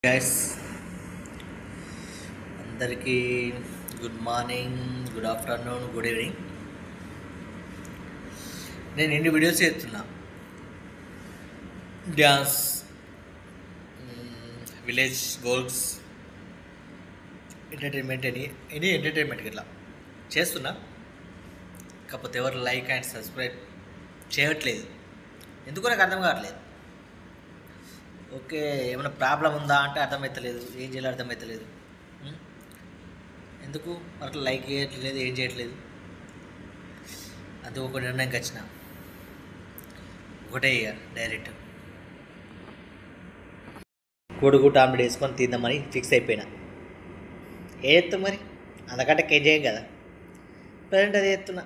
Guys అందరికీ good morning, good afternoon, good evening. నేను ఎన్ని వీడియోస్ చేస్తున్నా, dance, village goals, entertainment, any ఎంటర్టైన్మెంట్కి ఇట్లా చేస్తున్నా. కాకపోతే ఎవరు లైక్ అండ్ సబ్స్క్రైబ్ చేయట్లేదు. ఎందుకో నాకు అర్థం కావట్లేదు. ఓకే, ఏమైనా ప్రాబ్లం ఉందా అంటే అర్థమవుతలేదు, ఏం చేయాలో అర్థమవుతలేదు. ఎందుకు అట్లా లైక్ చేయట్లేదు, ఏం చేయట్లేదు. అది ఒక నిర్ణయంకి వచ్చిన ఒకటే ఇక డైరెక్ట్ కోడిగుడ్డు ఆమ్లెట్ వేసుకొని తిందామని ఫిక్స్ అయిపోయినా. ఏ ఎత్తు మరి, అంతకంటే కేం చేయం కదా, ప్రజెంట్ అదే ఎత్తున్నా.